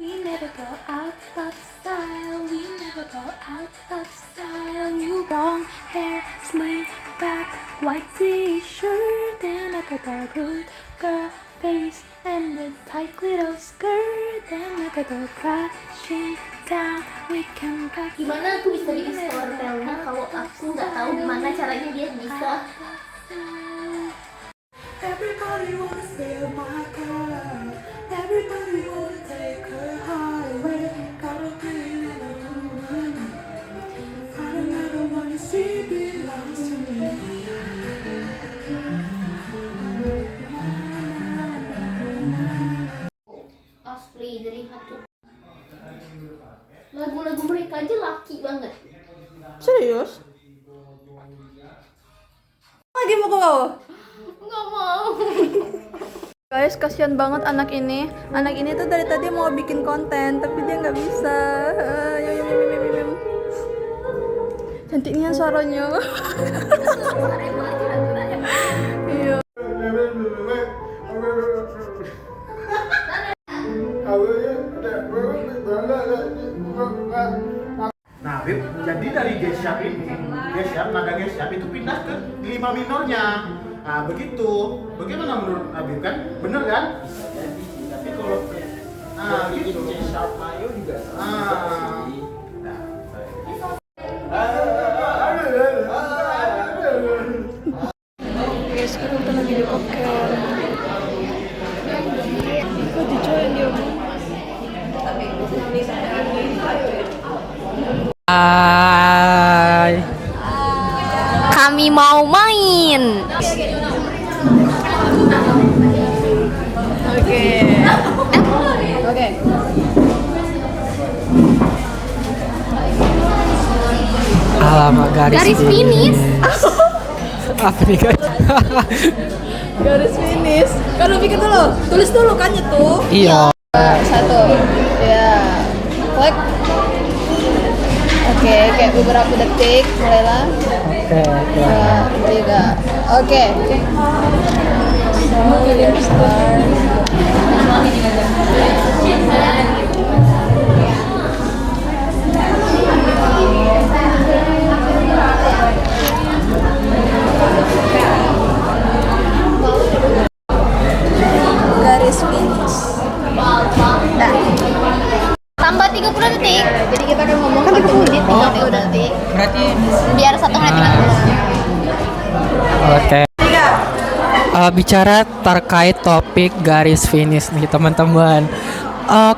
We never go out of style, we never go out of style. You long hair, slick back, white t-shirt, and I got a good girl face and a tight little skirt, and I got a crashing down. We can back. Gimana aku bisa bikin storytelling kalau aku nggak tahu gimana caranya dia bisa? Everybody wanna steal my girl. Everybody wanna take her heart away. Gotta be in a woman. I don't ever wanna see belongs to me. Asli dari hati. Lagu-lagu mereka aja laki banget. Serius? Lagi mau kau? Nggak mau. Guys, kasihan banget anak ini. Anak ini tuh dari tadi mau bikin konten, tapi dia nggak bisa. Cantiknya suaranya. Iya. Nah, Bib, jadi dari G-sharp ini, nada G-sharp itu pindah ke 5 minornya. Nah, begitu. Bagaimana menurut Abib kan? Bener kan? Jadi sih, tapi kalau Gitu. C sharp mayo juga sama sih. Guys, sekarang kita lagi di koker. Kok dijual dia? Hai. Kami mau main. Oke. Alamak, Garis finish. Apa nih guys? Garis finish. Kalau bikin dulu, tulis dulu kan itu. Iya. Satu. Ya. Klik. Oke, kayak beberapa detik mulailah. Oke. 2, 3. Oke. Start. Garis finish. Tambah 30 detik. Jadi kita akan ngomong 1 menit 30 detik. Berarti Biar 1 menit 30. oke. Bicara terkait topik garis finish nih teman-teman.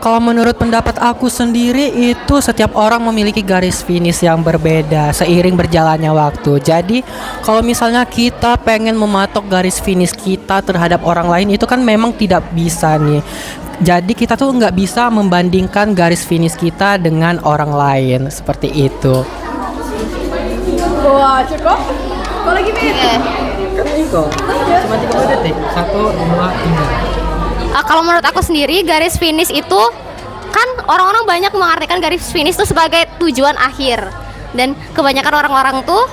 Kalau menurut pendapat aku sendiri itu setiap orang memiliki garis finish yang berbeda seiring berjalannya waktu. Jadi kalau misalnya kita pengen mematok garis finish kita terhadap orang lain itu kan memang tidak bisa nih. Jadi kita tuh nggak bisa membandingkan garis finish kita dengan orang lain seperti itu. Wah, cukup. Kau lagi nih? Kan itu cuma 30 detik. 1, 2, 3. Kalau menurut aku sendiri garis finish itu kan orang-orang banyak mengartikan garis finish itu sebagai tujuan akhir, dan kebanyakan orang-orang tuh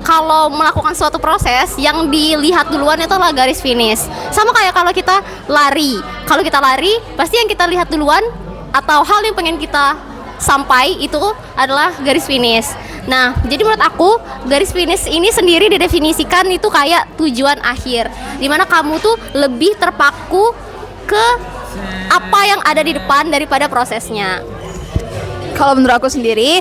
kalau melakukan suatu proses yang dilihat duluan itu adalah garis finish. Sama kayak kalau kita lari pasti yang kita lihat duluan atau hal yang pengen kita sampai itu adalah garis finish. Nah, jadi menurut aku garis finish ini sendiri didefinisikan itu kayak tujuan akhir, dimana kamu tuh lebih terpaku ke apa yang ada di depan daripada prosesnya. Kalau menurut aku sendiri,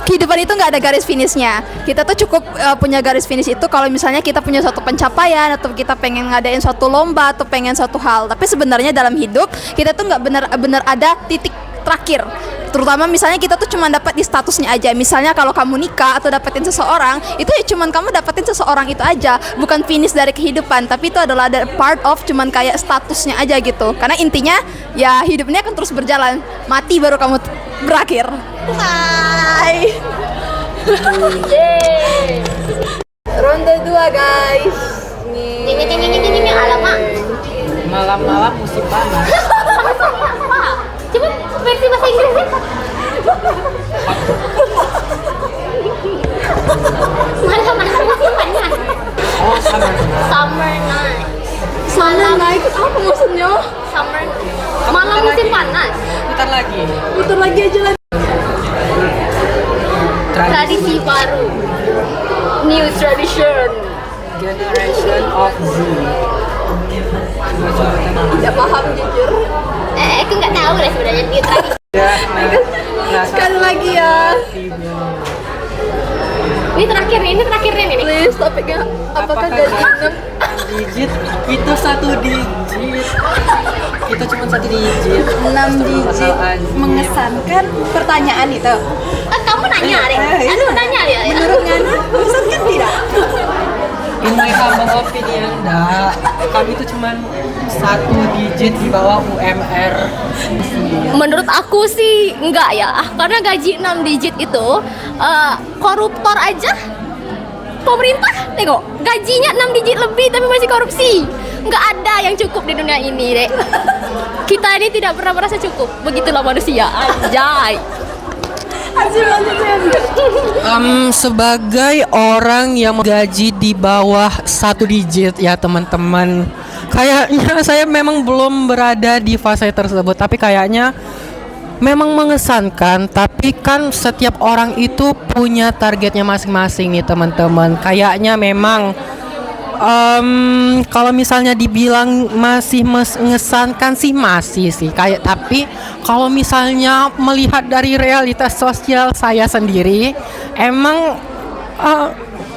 kehidupan itu nggak ada garis finishnya. Kita tuh cukup punya garis finish itu kalau misalnya kita punya suatu pencapaian atau kita pengen ngadain suatu lomba atau pengen suatu hal. Tapi sebenarnya dalam hidup kita tuh nggak benar-benar ada titik terakhir. Terutama misalnya kita tuh cuma dapat di statusnya aja. Misalnya kalau kamu nikah atau dapetin seseorang, itu ya cuman kamu dapetin seseorang itu aja, bukan finish dari kehidupan. Tapi itu adalah ada part of cuman kayak statusnya aja gitu. Karena intinya ya hidup ini akan terus berjalan. Mati baru kamu berakhir. Hai. Ronde 2 guys. Ini alamak. Malam-malam musim panas. Coba versi bahasa Inggrisnya. Mana musim panas. Oh, summer Summer night. Mana naik apa maksudnya? Summer. Malam musim panas. lagi aja lah. Tradisi baru. New tradition. Generation of Z. Tidak paham jujur. Aku nggak tahu lah sebenarnya new tradisi. Sekali lagi ya. Ini terakhirnya nih. Please topiknya apakah gaji 6 digit itu 1 digit. Itu cuma 1 digit. 6 digit mengesankan pertanyaan itu? Kamu nanya deh. Aku nanya deh. Menurut Ngana mengesankan tidak? In my humble opinion, enggak. Kami itu cuma 1 digit di bawah UMR. Menurut aku sih enggak ya, karena gaji 6 digit itu koruptor aja pemerintah tengok gajinya 6 digit lebih tapi masih korupsi. Nggak ada yang cukup di dunia ini deh. Kita ini tidak pernah merasa cukup, begitulah manusia. Anjay. Sebagai orang yang gaji di bawah 1 digit ya teman-teman, kayaknya saya memang belum berada di fase tersebut, tapi kayaknya memang mengesankan. Tapi kan setiap orang itu punya targetnya masing-masing nih teman-teman. Kayaknya memang kalau misalnya dibilang masih mengesankan sih masih sih kayak, tapi kalau misalnya melihat dari realitas sosial saya sendiri emang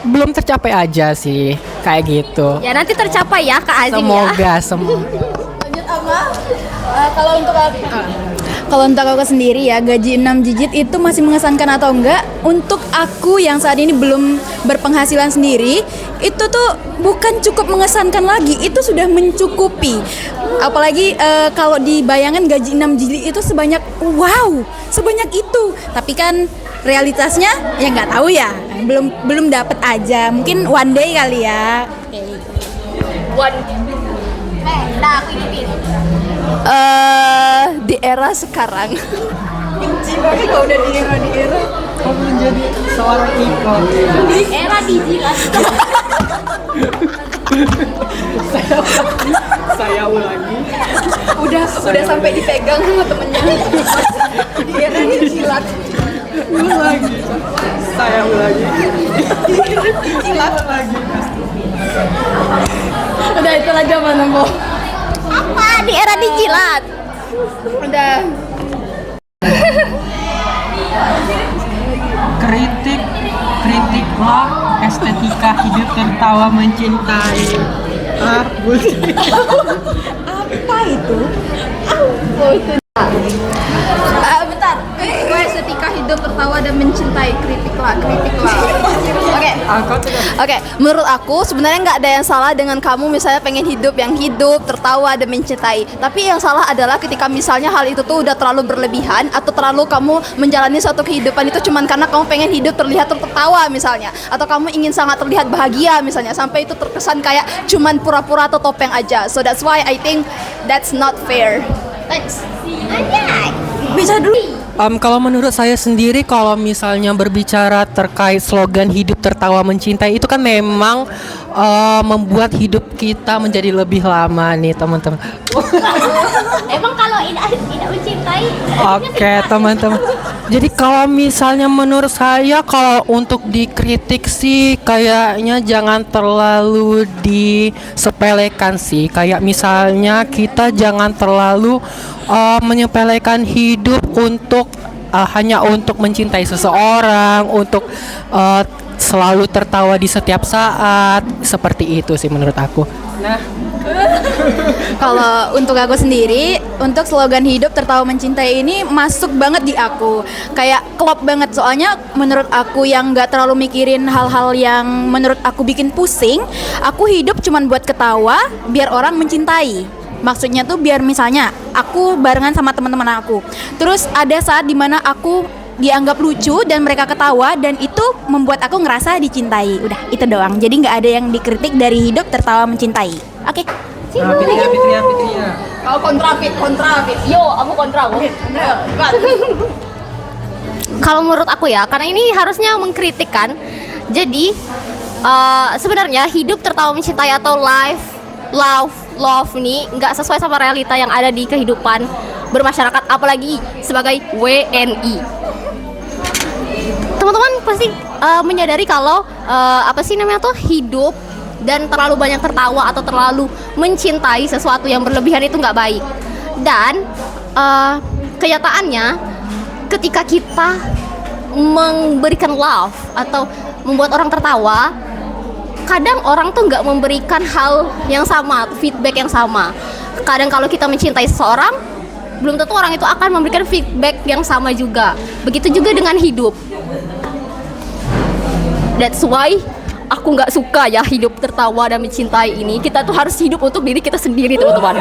belum tercapai aja sih kayak gitu. Ya nanti tercapai ya Kak Azim ya. Semoga. Lanjut Ama. Kalau untuk aku sendiri ya, gaji 6 digit itu masih mengesankan atau enggak? Untuk aku yang saat ini belum berpenghasilan sendiri, itu tuh bukan cukup mengesankan lagi, itu sudah mencukupi. Apalagi kalau dibayangkan gaji 6 digit itu sebanyak sebanyak itu. Tapi kan realitasnya ya nggak tahu ya, belum dapat aja. Mungkin one day kali ya. Nah aku hidupin. Di era sekarang. Benci banget kalau udah di era. Kamu menjadi seorang ikon. Era digital. Saya ulangi. Udah sampai dipegang sama temennya. Di era dicilat. Ulangi. Saya ulangi. Dicilat lagi. Udah itu aja mana Bo. Apa di era digital? Udah. Kritiklah estetika hidup tertawa mencintai. Apa itu? Bentar. Gue estetika hidup tertawa dan mencintai. Kritiklah. Oke. Menurut aku sebenarnya nggak ada yang salah dengan kamu misalnya pengen hidup yang hidup, tertawa dan mencintai. Tapi yang salah adalah ketika misalnya hal itu tuh udah terlalu berlebihan atau terlalu kamu menjalani suatu kehidupan itu cuman karena kamu pengen hidup terlihat tertawa misalnya, atau kamu ingin sangat terlihat bahagia misalnya, sampai itu terkesan kayak cuman pura-pura atau topeng aja. So that's why I think that's not fair. Thanks. Bisa dulu. Kalau menurut saya sendiri, kalau misalnya berbicara terkait slogan hidup tertawa mencintai, itu kan memang membuat hidup kita menjadi lebih lama nih teman-teman. Emang kalau tidak mencintai? Oke teman-teman. Jadi kalau misalnya menurut saya, kalau untuk dikritik sih kayaknya jangan terlalu disepelekan sih. Kayak misalnya kita jangan terlalu menyepelekan hidup untuk hanya untuk mencintai seseorang, untuk selalu tertawa di setiap saat. Seperti itu sih menurut aku. Nah, kalau untuk aku sendiri, untuk slogan hidup tertawa mencintai ini masuk banget di aku. Kayak klop banget, soalnya menurut aku yang gak terlalu mikirin hal-hal yang menurut aku bikin pusing. Aku hidup cuman buat ketawa, biar orang mencintai. Maksudnya tuh biar misalnya aku barengan sama teman-teman aku, terus ada saat dimana aku dianggap lucu dan mereka ketawa, dan itu membuat aku ngerasa dicintai. Udah, itu doang. Jadi nggak ada yang dikritik dari hidup tertawa mencintai. Oke. Fitria. Kau kontra fit. Yo, aku kontra. Kalau menurut aku ya, karena ini harusnya mengkritik kan. Jadi sebenarnya hidup tertawa mencintai atau love nih nggak sesuai sama realita yang ada di kehidupan. bermasyarakat, apalagi sebagai WNI. Teman-teman pasti menyadari kalau hidup dan terlalu banyak tertawa atau terlalu mencintai sesuatu yang berlebihan itu nggak baik. Dan kenyataannya ketika kita memberikan love atau membuat orang tertawa, kadang orang tuh nggak memberikan hal yang sama, feedback yang sama. Kadang kalau kita mencintai seseorang, belum tentu orang itu akan memberikan feedback yang sama juga. Begitu juga dengan hidup. That's why aku nggak suka ya hidup tertawa dan mencintai ini. Kita tuh harus hidup untuk diri kita sendiri, teman-teman.